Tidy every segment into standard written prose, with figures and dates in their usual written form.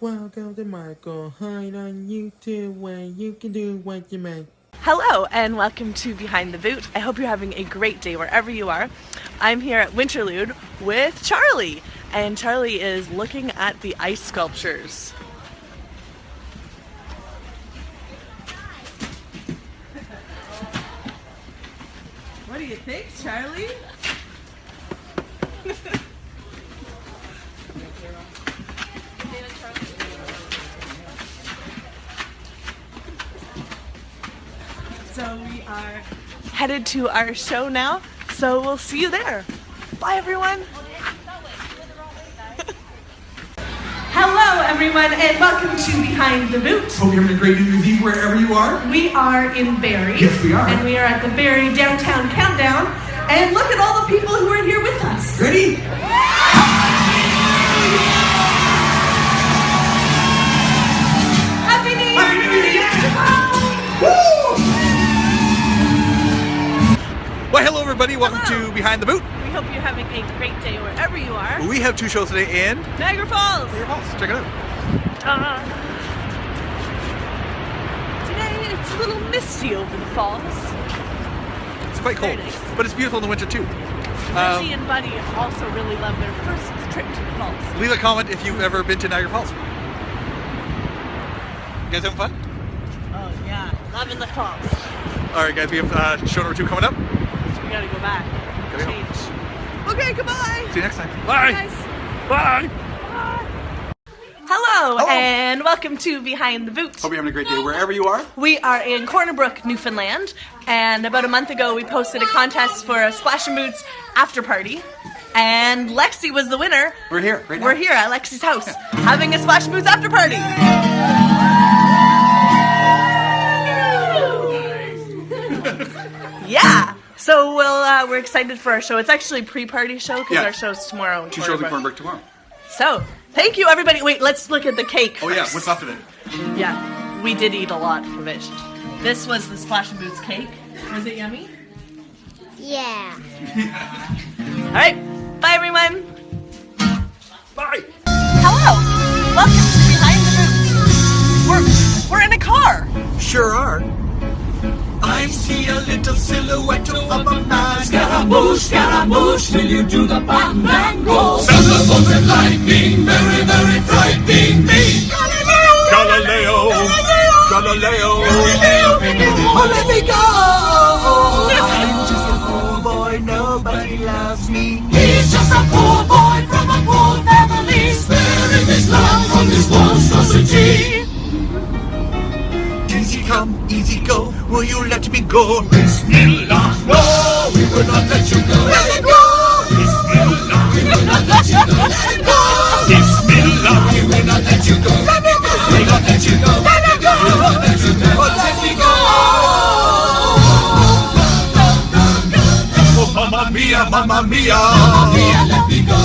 Welcome to Michael Hyde on YouTube, where you can do what you make. Hello and welcome to Behind the Boot. I hope you're having a great day wherever you are. I'm here at Winterlude with Charlie, and Charlie is looking at the ice sculptures. What do you think, Charlie? So we are headed to our show now, so we'll see you there. Bye everyone! Hello everyone and welcome to Behind the Boot. Hope you're having a great New Year's Eve wherever you are. We are in Barrie. Yes, we are. And we are at the Barrie Downtown Countdown. And look at all the people who are here with us. Ready? Happy New Year! Happy New Year! Woo! Well, hello everybody. Welcome Hello. to Behind the Boot. We hope you're having a great day wherever you are. We have two shows today in Niagara Falls! Check it out. Today it's a little misty over the falls. It's quite cold, Very nice. but it's beautiful in the winter too. Lily and Buddy also really love their first trip to the falls. Leave a comment if you've ever been to Niagara Falls. You guys having fun? Oh yeah, loving the falls. All right, guys. We have show number 2 coming up. So we gotta go back. Gotta go. Change. Okay, goodbye. See you next time. Bye, Bye. guys. Bye. Hello, Hello. and welcome to Behind the Boot. Hope you're having a great day wherever you are. We are in Corner Brook, Newfoundland, and about a month ago we posted a contest for a Splash and Boots after party, and Lexi was the winner. We're here right now. We're here at Lexi's house having a Splash and Boots after party. Yeah. So we're excited for our show. It's actually a pre-party show because Yeah. our show's tomorrow. in Two Corner shows in Brook. Corner Brook tomorrow. So, thank you everybody. Wait, let's look at the cake Oh yeah, first. what's left of it? Yeah, we did eat a lot of it. This was the Splash and Boots cake. Was it yummy? Yeah. All right, bye everyone. Bye. Hello, welcome to Behind the Boots. We're in a car. Sure are. I see a little silhouette of a man. Scaramouche, Scaramouche, will you do the fandango? Thunderbolt and lightning, very, very frightening me. Galileo, Galileo, oh, let me go. I'm just a poor boy, nobody loves me. He's just a poor boy from a poor family, sparing his life from this monstrosity. Easy come, easy go, will you let me go? Bismillah, no, we will not let you go. Let me go! Bismillah, we will not let you go. Let me go! Bismillah, we will not let you go. Let me go! We will not let you go. Let me go! We will not let you go. Let me go! Oh, mamma mia, mamma mia. Mamma mia, let me go.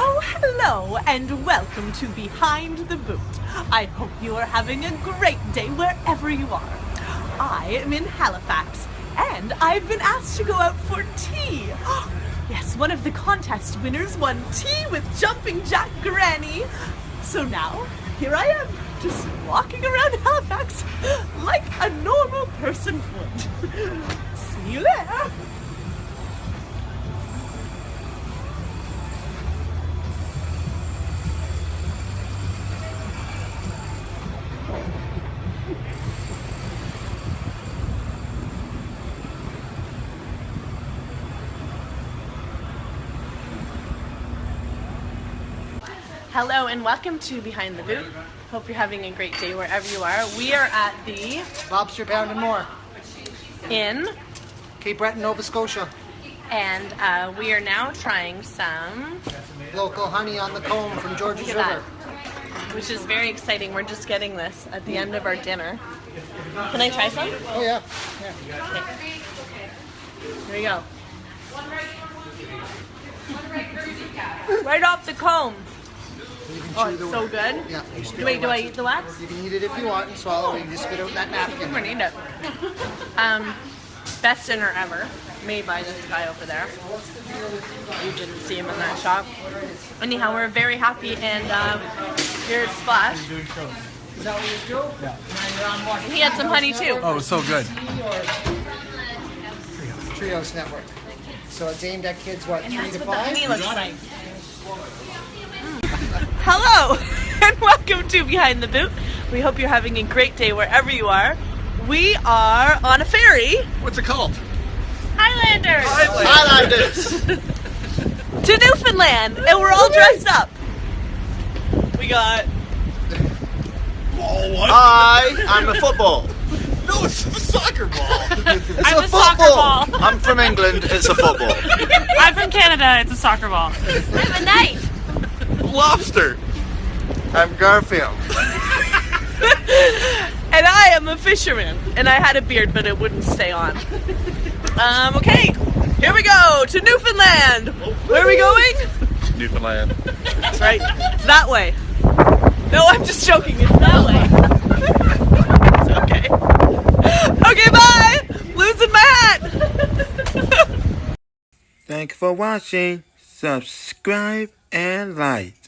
Oh, hello, and welcome to Behind the Boot. I hope you are having a great day wherever you are. I am in Halifax, and I've been asked to go out for tea. Yes, one of the contest winners won tea with Jumping Jack Granny. So now, here I am, just walking around Halifax like a normal person would. See you there. Hello and welcome to Behind the Boot. Hope you're having a great day wherever you are. We are at the Lobster Pound and More, Inn, Cape Breton, Nova Scotia. and we are now trying some, Local honey on the comb from George's look at River. that, which is very exciting. We're just getting this at the end of our dinner. Can I try some? Oh yeah. Here we go. Right off the comb. You can Oh, chew it's the so good. Yeah. you spit Wait, out do I wax. eat the wax? You can eat it if you want and swallow it. You just spit out that napkin. Super neat. Best dinner ever. made by this guy over there. You didn't see him in that shop. Anyhow, we're very happy, and here's Splash. Is that what you do? Yeah. He had some honey too. Oh, it was so good. Trios Network. So it's aimed at kids, what, 3 to That's what the 5? honey looks like. Hello, and welcome to Behind the Boot. We hope you're having a great day wherever you are. We are on a ferry What's it called? Highlanders Highlanders! to Newfoundland, and we're all dressed up. We got Oh, what? I'm a football. No, it's the soccer ball. I'm a soccer ball. I'm from England. It's a football. I'm from Canada. It's a soccer ball. I'm a knight. Lobster. I'm Garfield. And I am a fisherman. And I had a beard, but it wouldn't stay on. Okay, here we go to Newfoundland. Where are we going? Newfoundland. That's right. It's that way. No, I'm just joking. It's that way. It's okay. Okay, bye. Losing my hat. Thank you for watching. Subscribe and like.